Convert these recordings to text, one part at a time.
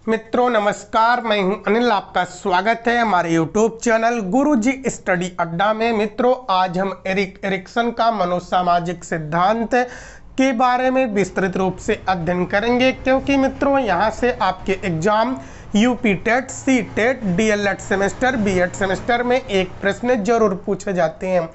मित्रों नमस्कार, मैं हूं अनिल। आपका स्वागत है हमारे यूट्यूब चैनल गुरुजी स्टडी अड्डा में। मित्रों आज हम एरिक एरिक्सन का मनोसामाजिक सिद्धांत के बारे में विस्तृत रूप से अध्ययन करेंगे, क्योंकि मित्रों यहां से आपके exam UP TET, C TET, DElEd semester, BEd semester में एक प्रश्न जरूर पूछे जाते हैं।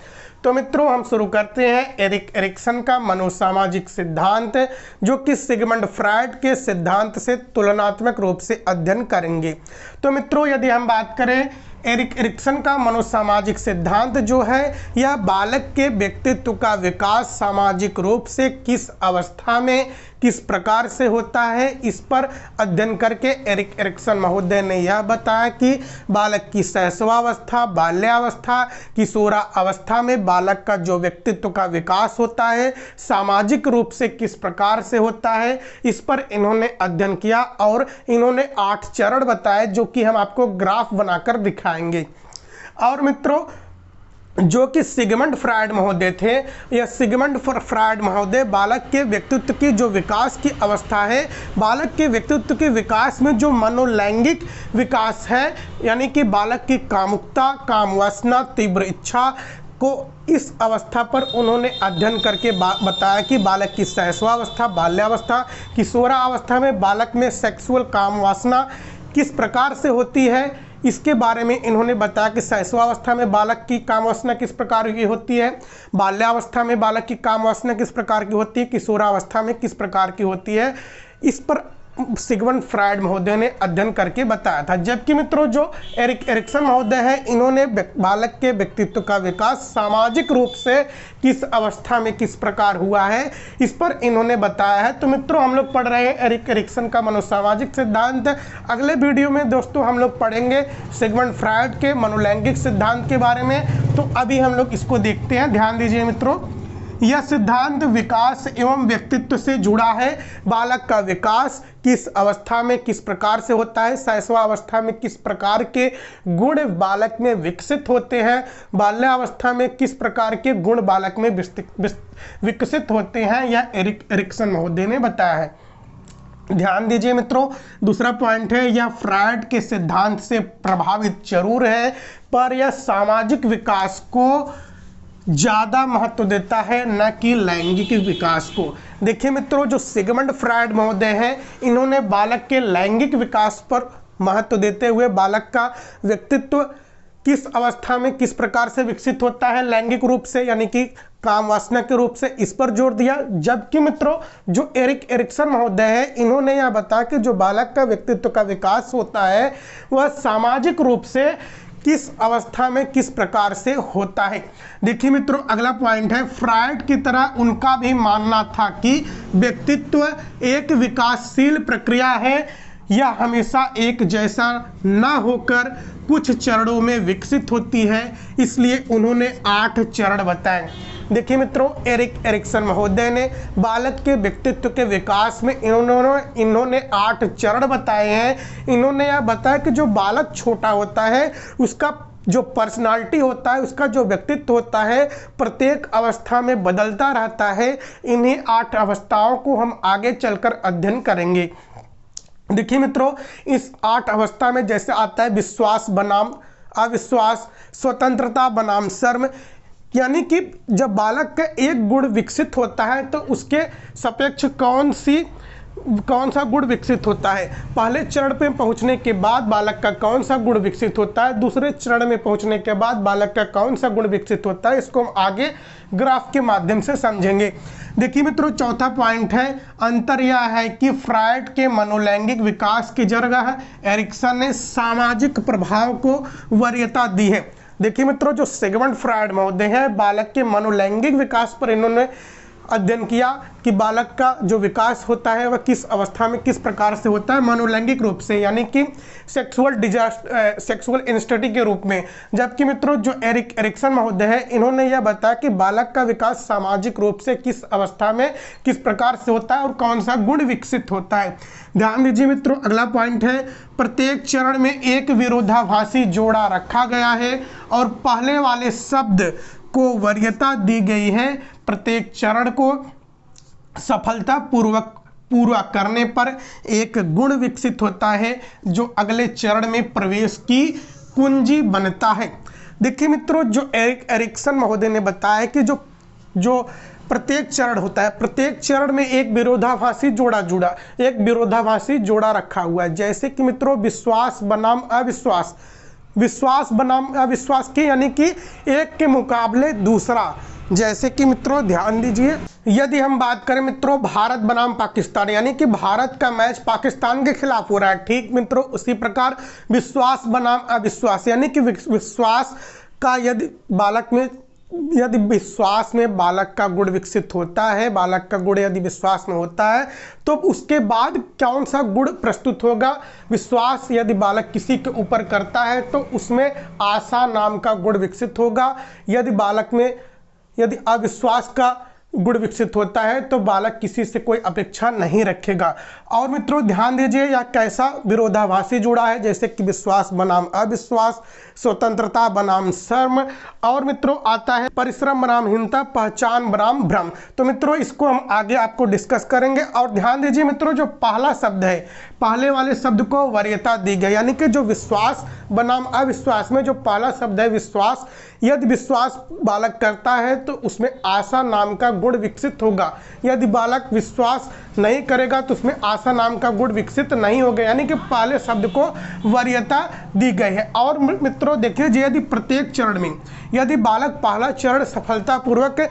तो मित्रों हम शुरू करते हैं एरिक एरिक्सन का मनोसामाजिक सिद्धांत, जो कि सिगमंड फ्रायड के सिद्धांत से तुलनात्मक रूप से अध्ययन करेंगे। तो मित्रों यदि हम बात करें एरिक एरिक्सन का मनोसामाजिक सिद्धांत जो है, यह बालक के व्यक्तित्व का विकास सामाजिक रूप से किस अवस्था में किस प्रकार से होता है, इस पर अध्ययन करके एरिक एरिक्सन महोदय ने यह बताया कि बालक की शैशवावस्था, बाल्यावस्था, किशोरावस्था में बालक का जो व्यक्तित्व का विकास होता है सामाजिक रूप से किस प्रकार से होता है, इस पर इन्होंने अध्ययन किया और इन्होंने 8 चरण बताए, जो कि हम आपको ग्राफ बनाकर दिखाएंगे। और मित्रों जो कि सिगमंड फ्रायड महोदय थे, यह सिगमंड फ्रायड महोदय बालक के व्यक्तित्व की जो विकास की अवस्था है, बालक के व्यक्तित्व के विकास में जो मनोलैंगिक विकास है, यानी कि बालक की कामुकता, काम वासना, तीव्र इच्छा को, इस अवस्था पर उन्होंने अध्ययन करके बताया कि बालक की शैशवावस्था, बाल्यावस्था, किशोरावस्था में बालक में सेक्सुअल काम वासना किस प्रकार से होती है, इसके बारे में इन्होंने बताया कि शैशवावस्था में बालक की काम वासना किस प्रकार की होती है, बाल्यावस्था में बालक की काम वासना किस प्रकार की होती है, किशोरावस्था में किस प्रकार की होती है, इस पर सिगमंड फ्रायड महोदय ने अध्ययन करके बताया था। जबकि मित्रों जो एरिक एरिक्सन महोदय है, इन्होंने बालक के व्यक्तित्व का विकास सामाजिक रूप से किस अवस्था में किस प्रकार हुआ है, इस पर इन्होंने बताया है। तो मित्रों हम लोग पढ़ रहे हैं एरिक एरिक्सन का मनोसामाजिक सिद्धांत। अगले वीडियो में दोस्तों हम लोग पढ़ेंगे सिगमंड फ्रायड के मनोलैंगिक सिद्धांत के बारे में। तो अभी हम लोग इसको देखते हैं, ध्यान दीजिए मित्रों। यह सिद्धांत विकास एवं व्यक्तित्व से जुड़ा है। बालक का विकास किस अवस्था में किस प्रकार से होता है, शैशवावस्था में किस प्रकार के गुण बालक में विकसित होते हैं, बाल्यावस्था में किस प्रकार के गुण बालक में विकसित होते हैं, यह एरिक एरिक्सन महोदय ने बताया है। ध्यान दीजिए मित्रों, दूसरा पॉइंट है, यह फ्रायड के सिद्धांत से प्रभावित जरूर है, पर यह सामाजिक विकास को ज़्यादा महत्व देता है, न कि लैंगिक विकास को। देखिए मित्रों जो सिगमंड फ्रायड महोदय हैं, इन्होंने बालक के लैंगिक विकास पर महत्व देते हुए बालक का व्यक्तित्व किस अवस्था में किस प्रकार से विकसित होता है लैंगिक रूप से, यानी कि काम वासना के रूप से, इस पर जोर दिया। जबकि मित्रों जो एरिक एरिक्सन महोदय है, इन्होंने यह बताया कि जो बालक का व्यक्तित्व का विकास होता है वह सामाजिक रूप से किस अवस्था में किस प्रकार से होता है। देखिए मित्रों अगला पॉइंट है, फ्रायड की तरह उनका भी मानना था कि व्यक्तित्व एक विकासशील प्रक्रिया है, यह हमेशा एक जैसा न होकर कुछ चरणों में विकसित होती है, इसलिए उन्होंने 8 चरण बताए। देखिए मित्रों एरिक एरिक्सन महोदय ने बालक के व्यक्तित्व के विकास में इन्होंने 8 चरण बताए हैं। इन्होंने यह बताया कि जो बालक छोटा होता है उसका जो पर्सनालिटी होता है, उसका जो व्यक्तित्व होता है, प्रत्येक अवस्था में बदलता रहता है। इन्हीं 8 अवस्थाओं को हम आगे चलकर अध्ययन करेंगे। देखिए मित्रों इस 8 अवस्था में जैसे आता है विश्वास बनाम अविश्वास, स्वतंत्रता बनाम शर्म, यानी कि जब बालक का एक गुण विकसित होता है तो उसके सापेक्ष कौन सा गुण विकसित होता है। पहले चरण पे पहुंचने के बाद बालक का कौन सा गुण विकसित होता है, दूसरे चरण में पहुंचने के बाद बालक का कौन सा गुण विकसित होता है, इसको हम आगे ग्राफ के माध्यम से समझेंगे। देखिए मित्रों चौथा पॉइंट है, अंतर यह है कि फ्रायड के मनोलैंगिक विकास की जगह एरिक्सन ने सामाजिक प्रभाव को वरीयता दी है। देखिए मित्रों जो सिगमंड फ्रायड महोदय हैं, बालक के मनोलैंगिक विकास पर इन्होंने अध्ययन किया कि बालक का जो विकास होता है वह किस अवस्था में किस प्रकार से होता है मनोलैंगिक रूप से, यानी कि सेक्सुअल इंस्टेटी के रूप में। जबकि मित्रों जो एरिक एरिक्सन महोदय है, इन्होंने यह बताया कि बालक का विकास सामाजिक रूप से किस अवस्था में किस प्रकार से होता है और कौन सा गुण विकसित होता है। ध्यान दीजिए मित्रों अगला पॉइंट है, प्रत्येक चरण में एक विरोधाभासी जोड़ा रखा गया है और पहले वाले शब्द को वरीयता दी गई है। प्रत्येक चरण को सफलतापूर्वक पूरा करने पर एक गुण विकसित होता है जो अगले चरण में प्रवेश की कुंजी बनता है। देखिए मित्रों, जो एरिक एरिक्सन महोदय ने बताया कि जो प्रत्येक चरण होता है, प्रत्येक चरण में एक विरोधाभासी जोड़ा रखा हुआ है। जैसे कि मित्रों विश्वास बनाम अविश्वास, विश्वास बनाम अविश्वास की यानी कि एक के मुकाबले दूसरा। जैसे कि मित्रों ध्यान दीजिए, यदि हम बात करें मित्रों भारत बनाम पाकिस्तान, यानी कि भारत का मैच पाकिस्तान के खिलाफ हो रहा है, ठीक मित्रों उसी प्रकार विश्वास बनाम अविश्वास, यानी कि विश्वास का यदि विश्वास में बालक का गुण विकसित होता है, बालक का गुण यदि विश्वास में होता है तो उसके बाद कौन सा गुण प्रस्तुत होगा। विश्वास यदि बालक किसी के ऊपर करता है तो उसमें आशा नाम का गुण विकसित होगा। यदि अविश्वास का गुण विकसित होता है तो बालक किसी से कोई अपेक्षा नहीं रखेगा। और मित्रों ध्यान दीजिए यह कैसा विरोधाभासी जुड़ा है, जैसे कि विश्वास बनाम अविश्वास, स्वतंत्रता बनाम शर्म, और मित्रों आता है परिश्रम बनाम हीनता, पहचान बनाम भ्रम। तो मित्रों इसको हम आगे आपको डिस्कस करेंगे। और ध्यान दीजिए मित्रों, जो पहला शब्द है, पहले वाले शब्द को वरीयता दी गई, यानी कि जो विश्वास बनाम अविश्वास में जो पहला शब्द है विश्वास, यदि विश्वास बालक करता है तो उसमें आशा नाम का गुण विकसित होगा। यदि बालक विश्वास नहीं करेगा तो उसमें आशा नाम का गुण विकसित नहीं होगा, यानी कि पहले शब्द को वरीयता दी गई है। और मित्रों देखिए, यदि प्रत्येक चरण में यदि बालक पहला चरण सफलतापूर्वक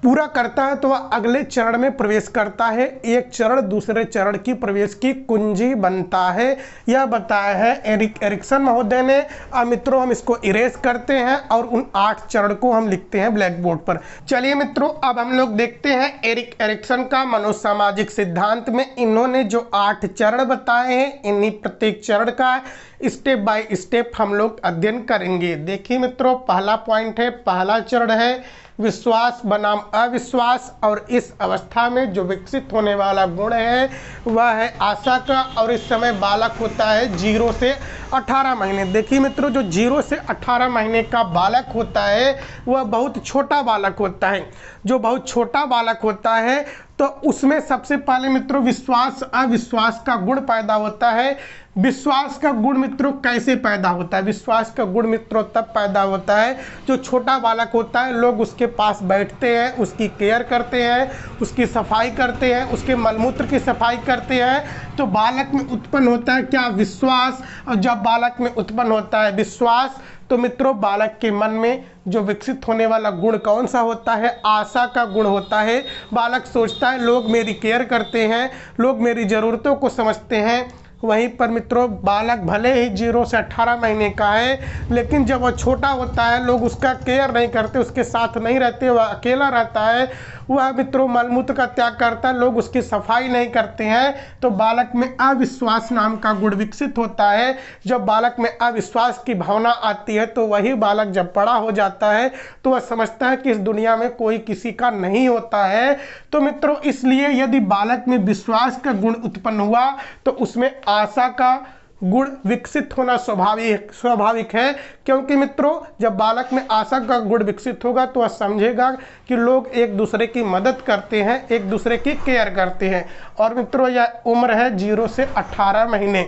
पूरा करता है तो वह अगले चरण में प्रवेश करता है। एक चरण दूसरे चरण की प्रवेश की कुंजी बनता है, यह बताया है एरिक एरिक्सन महोदय ने। अब मित्रों हम इसको इरेज करते हैं और उन 8 चरण को हम लिखते हैं ब्लैक बोर्ड पर। चलिए मित्रों अब हम लोग देखते हैं एरिक एरिक्सन का मनोसामाजिक सिद्धांत में इन्होंने जो 8 चरण बताए हैं, इन्हीं प्रत्येक चरण का स्टेप बाय स्टेप हम लोग अध्ययन करेंगे। देखिए मित्रों, पहला पॉइंट है, पहला चरण है विश्वास बनाम अविश्वास, और इस अवस्था में जो विकसित होने वाला गुण है वह है आशा का। और इस समय बालक होता है 0 से 18 महीने। देखिए मित्रों, जो 0 से 18 महीने का बालक होता है वह बहुत छोटा बालक होता है। जो बहुत छोटा बालक होता है तो उसमें सबसे पहले मित्रों विश्वास अविश्वास का गुण पैदा होता है। विश्वास का गुण मित्रों कैसे पैदा होता है? विश्वास का गुण मित्रों तब पैदा होता है जो छोटा बालक होता है, लोग उसके पास बैठते हैं, उसकी केयर करते हैं, उसकी सफाई करते हैं, उसके मलमूत्र की सफाई करते हैं, तो बालक में उत्पन्न होता है क्या? विश्वास। और जब बालक में उत्पन्न होता है विश्वास तो मित्रों बालक के मन में जो विकसित होने वाला गुण कौन सा होता है? आशा का गुण होता है। बालक सोचता है लोग मेरी केयर करते हैं, लोग मेरी ज़रूरतों को समझते हैं। वहीं पर मित्रों बालक भले ही 0 से 18 महीने का है, लेकिन जब वह छोटा होता है लोग उसका केयर नहीं करते, उसके साथ नहीं रहते, वह अकेला रहता है, वह मित्रों मलमूत्र का त्याग करता है, लोग उसकी सफाई नहीं करते हैं, तो बालक में अविश्वास नाम का गुण विकसित होता है। जब बालक में अविश्वास की भावना आती है तो वही बालक जब बड़ा हो जाता है तो वह समझता है कि इस दुनिया में कोई किसी का नहीं होता है। तो मित्रों इसलिए यदि बालक में विश्वास का गुण उत्पन्न हुआ तो उसमें आशा का गुण विकसित होना स्वाभाविक है, क्योंकि मित्रों जब बालक में आशा का गुण विकसित होगा तो वह समझेगा कि लोग एक दूसरे की मदद करते हैं, एक दूसरे की केयर करते हैं। और मित्रों यह उम्र है 0 से 18 महीने।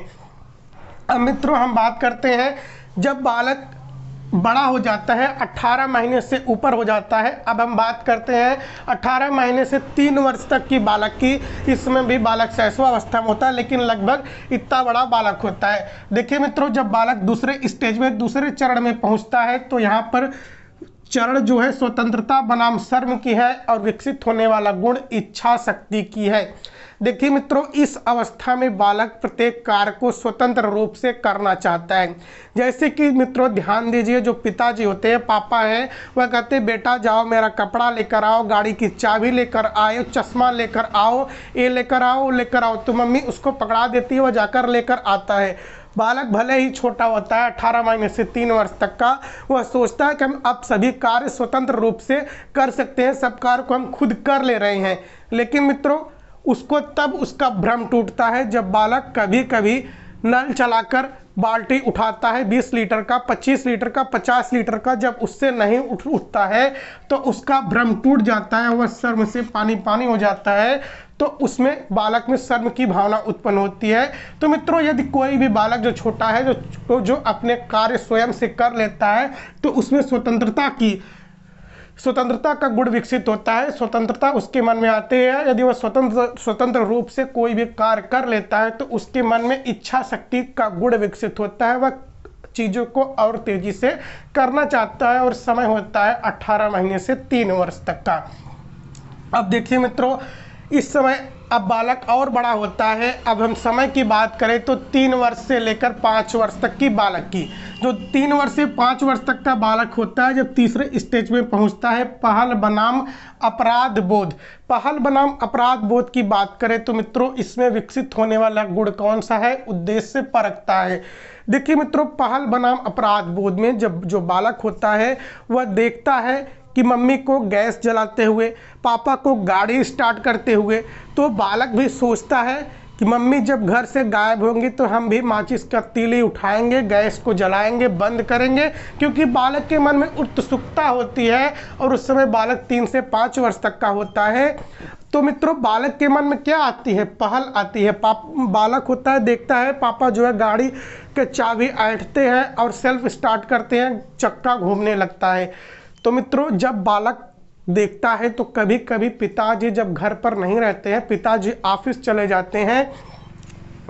अब मित्रों हम बात करते हैं जब बालक बड़ा हो जाता है, 18 महीने से ऊपर हो जाता है। अब हम बात करते हैं 18 महीने से 3 वर्ष तक की बालक की। इसमें भी बालक शैशवावस्था में होता है, लेकिन लगभग इतना बड़ा बालक होता है। देखिए मित्रों जब बालक दूसरे स्टेज में दूसरे चरण में पहुंचता है तो यहाँ पर चरण जो है स्वतंत्रता बनाम शर्म की है और विकसित होने वाला गुण इच्छा शक्ति की है। देखिए मित्रों इस अवस्था में बालक प्रत्येक कार्य को स्वतंत्र रूप से करना चाहता है। जैसे कि मित्रों ध्यान दीजिए, जो पिताजी होते हैं, पापा हैं, वह कहते हैं बेटा जाओ मेरा कपड़ा लेकर आओ, गाड़ी की चाबी लेकर आए, चश्मा लेकर आओ, ये लेकर आओ, लेकर आओ, तो मम्मी उसको पकड़ा देती है, वह जाकर लेकर आता है। बालक भले ही छोटा होता है 18 महीने से 3 वर्ष तक का, वह सोचता है कि हम अब सभी कार्य स्वतंत्र रूप से कर सकते हैं, सब कार्य को हम खुद कर ले रहे हैं। लेकिन मित्रों उसको तब उसका भ्रम टूटता है जब बालक कभी कभी नल चलाकर बाल्टी उठाता है 20 लीटर का, 25 लीटर का, 50 लीटर का, जब उससे नहीं उठता है तो उसका भ्रम टूट जाता है, वह शर्म से पानी पानी हो जाता है। तो उसमें बालक में शर्म की भावना उत्पन्न होती है। तो मित्रों, यदि कोई भी बालक जो छोटा है, जो अपने कार्य स्वयं से कर लेता है, तो उसमें स्वतंत्रता का गुण विकसित होता है। स्वतंत्रता उसके मन में आती है। यदि वह स्वतंत्र रूप से कोई भी कार्य कर लेता है तो उसके मन में इच्छा शक्ति का गुण विकसित होता है। वह चीज़ों को और तेजी से करना चाहता है और समय होता है 18 महीने से 3 वर्ष तक का। अब देखिए मित्रों, इस समय अब बालक और बड़ा होता है। अब हम समय की बात करें तो 3 वर्ष से लेकर 5 वर्ष तक की बालक की, जो 3 वर्ष से 5 वर्ष तक का बालक होता है, जब तीसरे स्टेज में पहुंचता है पहल बनाम अपराध बोध। पहल बनाम अपराध बोध की बात करें तो मित्रों, इसमें विकसित होने वाला गुण कौन सा है? उद्देश्य परकता है। देखिए मित्रों, पहल बनाम अपराध बोध में जब जो बालक होता है वह देखता है कि मम्मी को गैस जलाते हुए, पापा को गाड़ी स्टार्ट करते हुए, तो बालक भी सोचता है कि मम्मी जब घर से गायब होंगी तो हम भी माचिस का तीली उठाएंगे, गैस को जलाएंगे, बंद करेंगे, क्योंकि बालक के मन में उत्सुकता होती है और उस समय बालक 3 से 5 वर्ष तक का होता है। तो मित्रों, बालक के मन में क्या आती है? पहल आती है। बालक होता है, देखता है पापा जो है गाड़ी के चाबी ऐंठते हैं और सेल्फ स्टार्ट करते हैं, चक्का घूमने लगता है। तो मित्रों, जब बालक देखता है तो कभी कभी पिताजी जब घर पर नहीं रहते हैं, पिताजी ऑफिस चले जाते हैं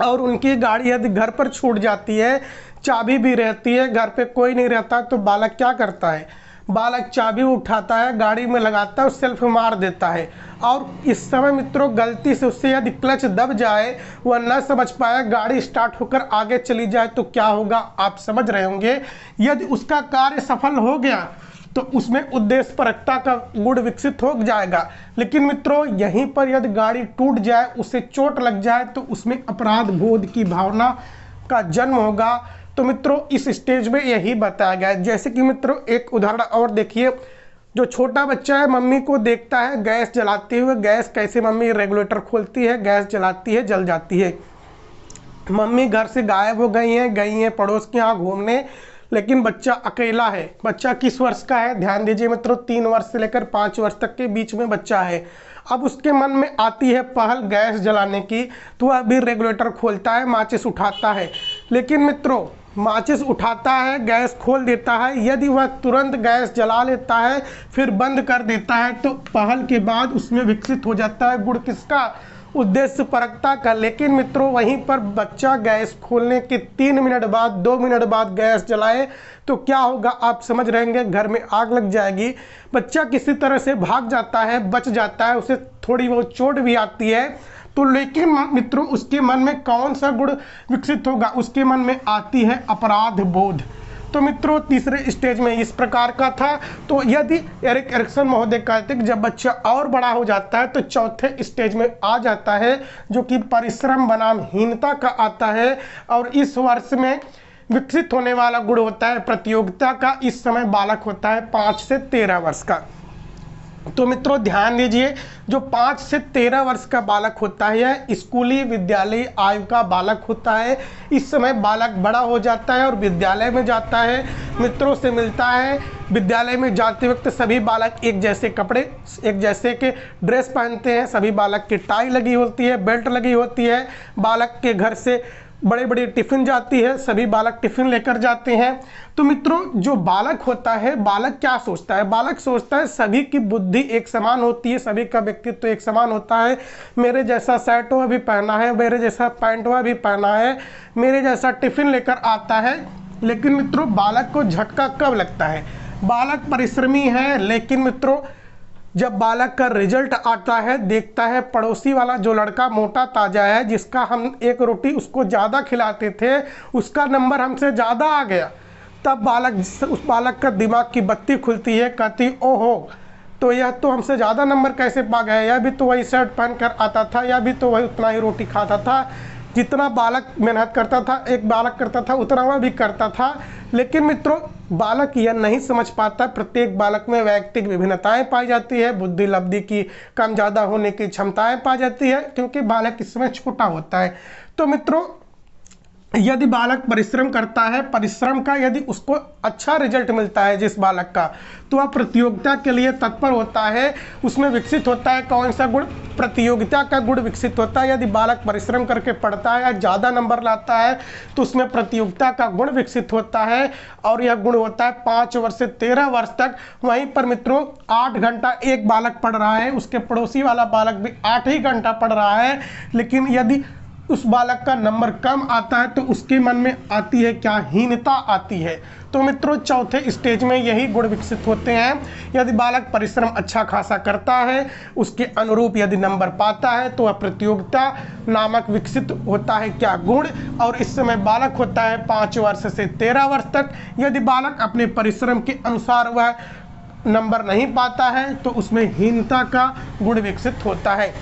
और उनकी गाड़ी यदि घर पर छूट जाती है, चाबी भी रहती है, घर पे कोई नहीं रहता, तो बालक क्या करता है? बालक चाबी उठाता है, गाड़ी में लगाता है और सेल्फ मार देता है। और इस समय मित्रों, गलती से उससे यदि क्लच दब जाए, वह न समझ पाए, गाड़ी स्टार्ट होकर आगे चली जाए, तो क्या होगा आप समझ रहे होंगे। यदि उसका कार्य सफल हो गया तो उसमें उद्देश्य परकता का गुण विकसित हो जाएगा। लेकिन मित्रों, यहीं पर यदि गाड़ी टूट जाए, उसे चोट लग जाए, तो उसमें अपराध बोध की भावना का जन्म होगा। तो मित्रों, इस स्टेज में यही बताया गया है। जैसे कि मित्रों, एक उदाहरण और देखिए। जो छोटा बच्चा है, मम्मी को देखता है गैस जलाते हुए, गैस कैसे मम्मी रेगुलेटर खोलती है, गैस जलाती है, जल जाती है। मम्मी घर से गायब हो गई हैं पड़ोस के यहाँ घूमने, लेकिन बच्चा अकेला है। बच्चा किस वर्ष का है? ध्यान दीजिए मित्रों, 3 वर्ष से लेकर 5 वर्ष तक के बीच में बच्चा है। अब उसके मन में आती है पहल गैस जलाने की, तो वह भी रेगुलेटर खोलता है, माचिस उठाता है। लेकिन मित्रों, माचिस उठाता है, गैस खोल देता है, यदि वह तुरंत गैस जला लेता है फिर बंद कर देता है, तो पहल के बाद उसमें विकसित हो जाता है गुण किसका? उद्देश्य परकता का। लेकिन मित्रों, वहीं पर बच्चा गैस खोलने के 3 मिनट बाद, 2 मिनट बाद गैस जलाए तो क्या होगा आप समझ रहेंगे? घर में आग लग जाएगी। बच्चा किसी तरह से भाग जाता है, बच जाता है, उसे थोड़ी बहुत चोट भी आती है। तो लेकिन मित्रों, उसके मन में कौन सा गुण विकसित होगा? उसके मन में आती है अपराध बोध। तो मित्रों, तीसरे स्टेज में इस प्रकार का था। तो यदि एरिक एरिक्सन महोदय कहते कि जब बच्चा और बड़ा हो जाता है तो चौथे स्टेज में आ जाता है, जो कि परिश्रम बनाम हीनता का आता है। और इस वर्ष में विकसित होने वाला गुण होता है प्रतियोगिता का। इस समय बालक होता है 5 से 13 वर्ष का। तो मित्रों, ध्यान दीजिए, जो 5 से 13 वर्ष का बालक होता है यह स्कूली विद्यालय आयु का बालक होता है। इस समय बालक बड़ा हो जाता है और विद्यालय में जाता है, मित्रों से मिलता है। विद्यालय में जाते वक्त सभी बालक एक जैसे कपड़े, एक जैसे के ड्रेस पहनते हैं, सभी बालक की टाई लगी होती है, बेल्ट लगी होती है। बालक के घर से बड़े बड़े टिफ़िन जाती है, सभी बालक टिफ़िन लेकर जाते हैं। तो मित्रों, जो बालक होता है, बालक क्या सोचता है? बालक सोचता है सभी की बुद्धि एक समान होती है, सभी का व्यक्तित्व एक समान होता है। मेरे जैसा शर्ट वह भी पहना है, मेरे जैसा पैंट वह भी पहना है, मेरे जैसा टिफ़िन लेकर आता है। लेकिन मित्रों, बालक को झटका कब लगता है? बालक परिश्रमी है, लेकिन मित्रों जब बालक का रिजल्ट आता है, देखता है पड़ोसी वाला जो लड़का मोटा ताजा है, जिसका हम एक रोटी उसको ज़्यादा खिलाते थे, उसका नंबर हमसे ज़्यादा आ गया, तब उस बालक का दिमाग की बत्ती खुलती है, कहती ओहो, तो यह तो हमसे ज़्यादा नंबर कैसे पा गया, यह भी तो वही शर्ट पहन कर आता था, यह भी तो वही उतना ही रोटी खाता था, जितना बालक मेहनत करता था, एक बालक करता था उतना वह भी करता था। लेकिन मित्रों, बालक यह नहीं समझ पाता, प्रत्येक बालक में वैयक्तिक विभिन्नताएं पाई जाती है, बुद्धि लब्धि की कम ज़्यादा होने की क्षमताएं पाई जाती है, क्योंकि बालक इस समय छोटा होता है। तो मित्रों, यदि बालक परिश्रम करता है, परिश्रम का यदि उसको अच्छा रिजल्ट मिलता है जिस बालक का, तो वह प्रतियोगिता के लिए तत्पर होता है। उसमें विकसित होता है कौन सा गुण? प्रतियोगिता का गुण विकसित होता है। यदि बालक परिश्रम करके पढ़ता है या ज़्यादा नंबर लाता है तो उसमें प्रतियोगिता का गुण विकसित होता है, और यह गुण होता है 5 वर्ष से 13 वर्ष तक। वहीं पर मित्रों 8 घंटा एक बालक पढ़ रहा है, उसके पड़ोसी वाला बालक भी 8 ही घंटा पढ़ रहा है, लेकिन यदि उस बालक का नंबर कम आता है तो उसके मन में आती है क्या? हीनता आती है। तो मित्रों चौथे स्टेज में यही गुण विकसित होते हैं। यदि बालक परिश्रम अच्छा खासा करता है, उसके अनुरूप यदि नंबर पाता है, तो वह प्रतियोगिता नामक विकसित होता है क्या? गुण। और इस समय बालक होता है 5 वर्ष से 13 वर्ष तक। यदि बालक अपने परिश्रम के अनुसार वह नंबर नहीं पाता है तो उसमें हीनता का गुण विकसित होता है।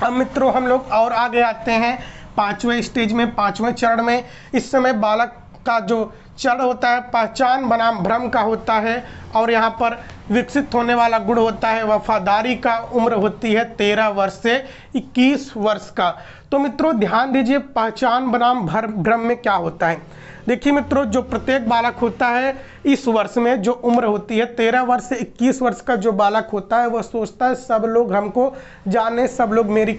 अब मित्रों हम लोग और आगे आते हैं 5वें स्टेज में, 5वें चरण में। इस समय बालक का जो चरण होता है पहचान बनाम भ्रम का होता है, और यहाँ पर विकसित होने वाला गुण होता है वफादारी का। उम्र होती है 13 वर्ष से 21 वर्ष का। तो मित्रों ध्यान दीजिए, पहचान बनाम भ्रम में क्या होता है। देखिए मित्रों, जो प्रत्येक बालक होता है इस वर्ष में जो उम्र होती है 13 वर्ष से 21 वर्ष का जो बालक होता है, वह सोचता है सब लोग हमको जाने, सब लोग मेरी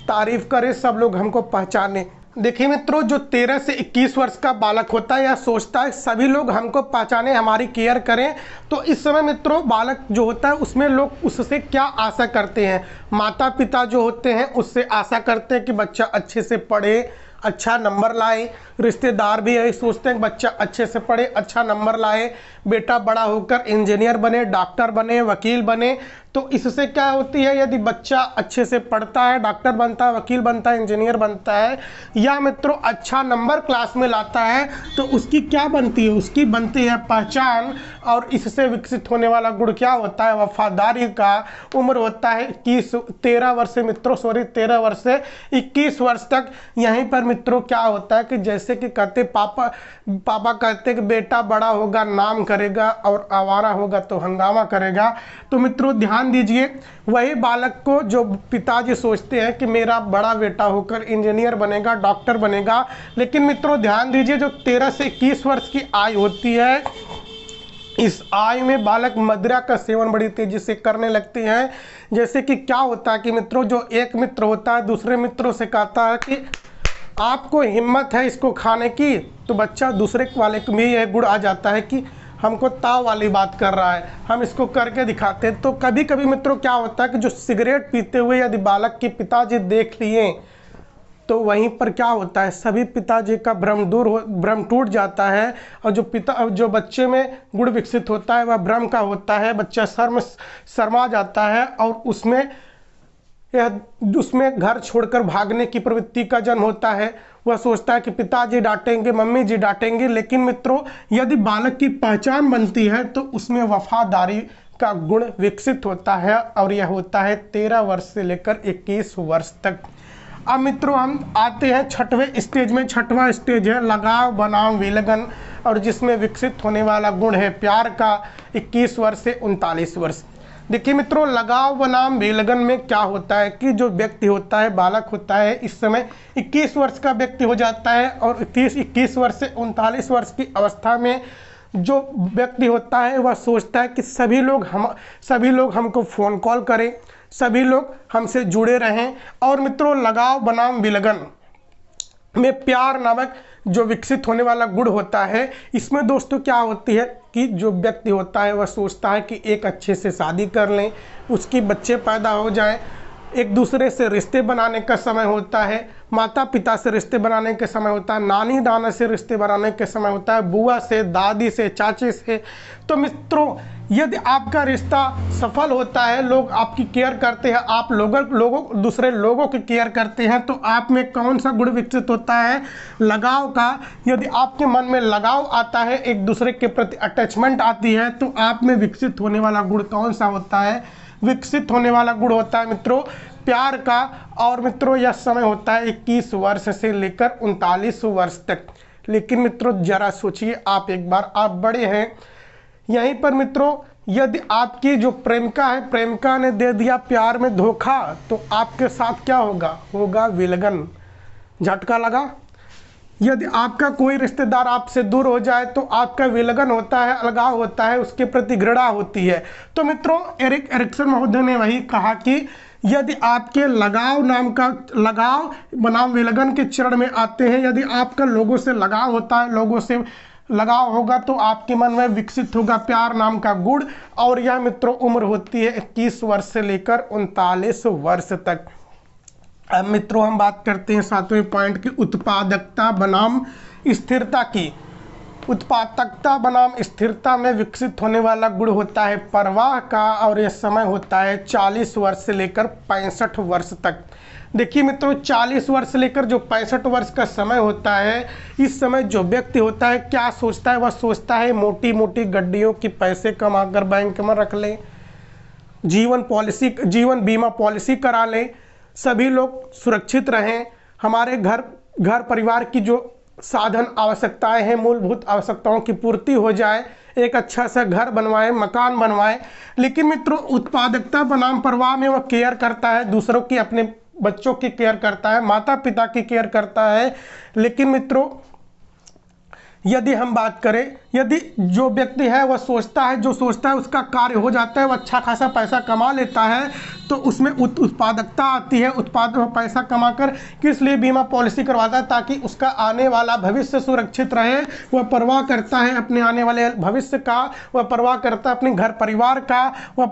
तारीफ करें, सब लोग हमको पहचाने। देखिए मित्रों, जो 13 से 21 वर्ष का बालक होता है यह सोचता है सभी लोग हमको पहचाने, हमारी केयर करें। तो इस समय मित्रों बालक जो होता है उसमें लोग उससे क्या आशा करते हैं? माता पिता जो होते हैं उससे आशा करते हैं कि बच्चा अच्छे से पढ़े, अच्छा नंबर लाए। रिश्तेदार भी यही सोचते हैं बच्चा अच्छे से पढ़े, अच्छा नंबर लाए, बेटा बड़ा होकर इंजीनियर बने, डॉक्टर बने, वकील बने। तो इससे क्या होती है, यदि बच्चा अच्छे से पढ़ता है, डॉक्टर बनता है, वकील बनता है, इंजीनियर बनता है, या मित्रों अच्छा नंबर क्लास में लाता है, तो उसकी क्या बनती है? उसकी बनती है पहचान। और इससे विकसित होने वाला गुण क्या होता है? वफादारी का। उम्र होता है 13 वर्ष से मित्रों 13 वर्ष से 21 वर्ष तक। यहीं पर मित्रों क्या होता है कि जैसे कि कहते पापा कहते कि बेटा बड़ा होगा नाम करेगा और आवारा होगा तो हंगामा करेगा। तो मित्रों ध्यान दीजिए, वही बालक को जो पिताजी सोचते हैं कि मेरा बड़ा बेटा होकर इंजीनियर बनेगा, डॉक्टर बनेगा, लेकिन मित्रों ध्यान दीजिए जो 13 से 21 वर्ष की आयु होती है, इस आयु में बालक मदिरा का सेवन बड़ी तेजी से करने लगते हैं। जैसे कि क्या होता है कि मित्रों जो एक मित्र होता है दूसरे मित्रों से कहता है कि आपको हिम्मत है इसको खाने की, तो बच्चा दूसरे वाले को भी यह गुण आ जाता है कि हमको ताव वाली बात कर रहा है, हम इसको करके दिखाते हैं। तो कभी कभी मित्रों क्या होता है कि जो सिगरेट पीते हुए यदि बालक के पिताजी देख लिए तो वहीं पर क्या होता है, सभी पिताजी का भ्रम टूट जाता है। और जो बच्चे में गुण विकसित होता है वह भ्रम का होता है। बच्चा शर्मा जाता है और उसमें घर छोड़कर भागने की प्रवृत्ति का जन्म होता है। वह सोचता है कि पिताजी डांटेंगे, मम्मी जी डांटेंगे। लेकिन मित्रों यदि बालक की पहचान बनती है तो उसमें वफादारी का गुण विकसित होता है, और यह होता है 13 वर्ष से लेकर 21 वर्ष तक। अब मित्रों हम आते हैं 6वें स्टेज में। 6वां स्टेज है लगाव बनाम विलगन, और जिसमें विकसित होने वाला गुण है प्यार का। 21 वर्ष से 39 वर्ष। देखिए मित्रों लगाव बनाम विलगन में क्या होता है कि जो व्यक्ति होता है, बालक होता है, इस समय 21 वर्ष का व्यक्ति हो जाता है, और 21 वर्ष से 39 वर्ष की अवस्था में जो व्यक्ति होता है वह सोचता है कि सभी लोग हमको फ़ोन कॉल करें, सभी लोग हमसे जुड़े रहें। और मित्रों लगाव बनाम विलगन में प्यार नामक जो विकसित होने वाला गुण होता है, इसमें दोस्तों क्या होती है कि जो व्यक्ति होता है वह सोचता है कि एक अच्छे से शादी कर लें, उसके बच्चे पैदा हो जाएं, एक दूसरे से रिश्ते बनाने का समय होता है, माता पिता से रिश्ते बनाने के समय होता है, नानी दाना से रिश्ते बनाने के समय होता है, बुआ से, दादी से, चाची से। तो मित्रों यदि आपका रिश्ता सफल होता है, लोग आपकी केयर करते हैं, आप दूसरे लोगों की केयर करते हैं, तो आप में कौन सा गुण विकसित होता है? लगाव का। यदि आपके मन में लगाव आता है, एक दूसरे के प्रति अटैचमेंट आती है, तो आप में विकसित होने वाला गुण कौन सा होता है? विकसित होने वाला गुण होता है मित्रों प्यार का। और मित्रों यह समय होता है 21 वर्ष से लेकर 39 वर्ष तक। लेकिन मित्रों जरा सोचिए, आप एक बार आप बड़े हैं, यहीं पर मित्रों यदि आपकी जो प्रेमिका है, प्रेमिका ने दे दिया प्यार में धोखा, तो आपके साथ क्या होगा? होगा विलगन। झटका लगा। यदि आपका कोई रिश्तेदार आपसे दूर हो जाए तो आपका विलगन होता है, अलगाव होता है, उसके प्रति घृणा होती है। तो मित्रों, एरिक एरिक्सन महोदय ने वही कहा कि यदि आपके लगाव बनाम विलगन के चरण में आते हैं, यदि आपका लोगों से लगाव होता है, लोगों से लगाव होगा तो आपके मन में विकसित होगा प्यार नाम का गुण। और यह मित्रों उम्र होती है 21 वर्ष से लेकर 39 वर्ष तक। अब मित्रों हम बात करते हैं 7वें पॉइंट की, उत्पादकता बनाम स्थिरता की। उत्पादकता बनाम स्थिरता में विकसित होने वाला गुण होता है परवाह का, और यह समय होता है 40 वर्ष से लेकर 65 वर्ष तक। देखिए मित्रों, 40 वर्ष से लेकर जो 65 वर्ष का समय होता है, इस समय जो व्यक्ति होता है क्या सोचता है? वह सोचता है मोटी मोटी गड्डियों की पैसे कमाकर बैंक में रख लें, जीवन बीमा पॉलिसी करा लें, सभी लोग सुरक्षित रहें, हमारे घर परिवार की जो साधन आवश्यकताएं हैं, मूलभूत आवश्यकताओं की पूर्ति हो जाए, एक अच्छा सा घर बनवाएं, मकान बनवाएं। लेकिन मित्रों, उत्पादकता बनाम परवाह में वह केयर करता है, दूसरों की, अपने बच्चों की केयर करता है, माता पिता की केयर करता है। लेकिन मित्रों, यदि हम बात करें, यदि जो व्यक्ति है वह सोचता है, जो सोचता है उसका कार्य हो जाता है, वह अच्छा खासा पैसा कमा लेता है, तो उसमें उत्पादकता आती है। पैसा कमाकर किस लिए बीमा पॉलिसी करवाता है? ताकि उसका आने वाला भविष्य सुरक्षित रहे। वह परवाह करता है अपने आने वाले भविष्य का, वह परवाह करता है अपने घर परिवार का, वह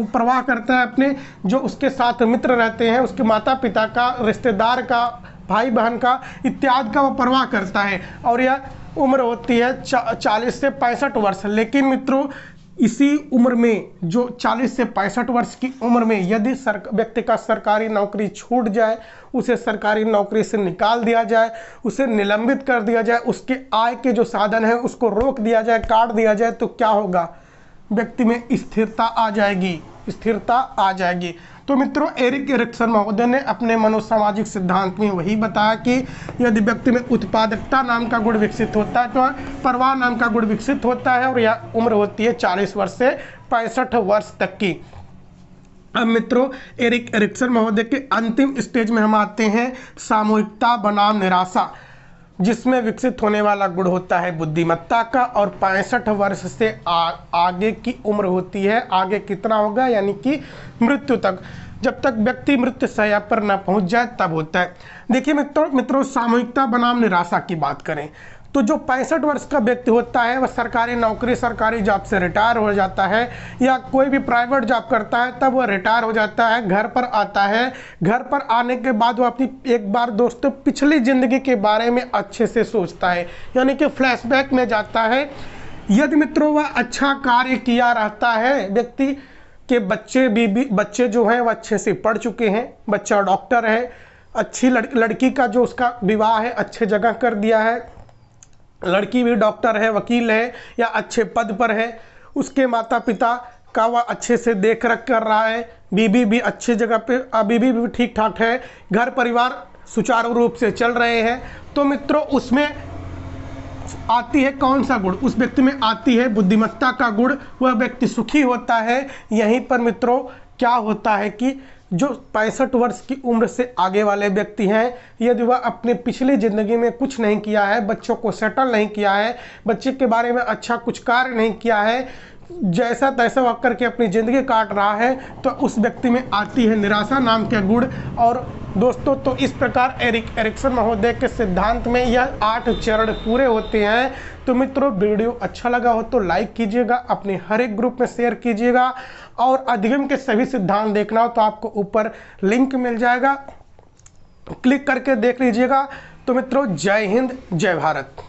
परवाह करता है अपने जो उसके साथ मित्र रहते हैं, उसके माता पिता का, रिश्तेदार का, भाई बहन का, इत्यादि का वह परवाह करता है। और यह उम्र होती है 40 से 65 वर्ष। लेकिन मित्रों, इसी उम्र में, जो 40 से 65 वर्ष की उम्र में यदि व्यक्ति का सरकारी नौकरी छूट जाए, उसे सरकारी नौकरी से निकाल दिया जाए, उसे निलंबित कर दिया जाए, उसके आय के जो साधन है उसको रोक दिया जाए, काट दिया जाए, तो क्या होगा? व्यक्ति में स्थिरता आ जाएगी, स्थिरता आ जाएगी। तो मित्रों, एरिक एरिक्सन महोदय ने अपने मनोसामाजिक सिद्धांत में वही बताया कि यदि व्यक्ति में उत्पादकता नाम का गुण विकसित होता है तो परवाह नाम का गुण विकसित होता है, और यह उम्र होती है 40 वर्ष से 65 वर्ष तक की। अब मित्रों, एरिक एरिक्सन महोदय के अंतिम स्टेज में हम आते हैं, सामूहिकता बनाम निराशा, जिसमें विकसित होने वाला गुण होता है बुद्धिमत्ता का, और 65 वर्ष से आगे की उम्र होती है। आगे कितना होगा? यानी कि मृत्यु तक, जब तक व्यक्ति मृत्यु शैया पर न पहुंच जाए तब होता है। देखिए मित्रों, सामूहिकता बनाम निराशा की बात करें तो जो 65 वर्ष का व्यक्ति होता है वह सरकारी नौकरी, सरकारी जॉब से रिटायर हो जाता है, या कोई भी प्राइवेट जॉब करता है तब वह रिटायर हो जाता है, घर पर आता है। घर पर आने के बाद वह अपनी एक बार दोस्तों पिछली जिंदगी के बारे में अच्छे से सोचता है, यानी कि फ्लैशबैक में जाता है। यदि मित्रों वह अच्छा कार्य किया रहता है, व्यक्ति के बच्चे जो हैं वह अच्छे से पढ़ चुके हैं, बच्चा डॉक्टर है, अच्छी लड़की का जो उसका विवाह है अच्छे जगह कर दिया है, लड़की भी डॉक्टर है, वकील है, या अच्छे पद पर है, उसके माता पिता का वह अच्छे से देख रेख कर रहा है, बीबी भी अच्छी जगह पे, बीबी भी ठीक ठाक है, घर परिवार सुचारू रूप से चल रहे हैं, तो मित्रों उसमें आती है कौन सा गुण? उस व्यक्ति में आती है बुद्धिमत्ता का गुण, वह व्यक्ति सुखी होता है। यहीं पर मित्रों क्या होता है कि जो 65 वर्ष की उम्र से आगे वाले व्यक्ति हैं, यदि वह अपने पिछली ज़िंदगी में कुछ नहीं किया है, बच्चों को सेटल नहीं किया है, बच्चे के बारे में अच्छा कुछ कार्य नहीं किया है, जैसा तैसा वह करके अपनी ज़िंदगी काट रहा है, तो उस व्यक्ति में आती है निराशा नाम के गुण। और दोस्तों, तो इस प्रकार एरिक एरिक्सन महोदय के सिद्धांत में यह 8 चरण पूरे होते हैं। तो मित्रों, वीडियो अच्छा लगा हो तो लाइक कीजिएगा, अपने हर एक ग्रुप में शेयर कीजिएगा, और अधिगम के सभी सिद्धांत देखना हो तो आपको ऊपर लिंक मिल जाएगा, क्लिक करके देख लीजिएगा। तो मित्रों, जय हिंद, जय भारत।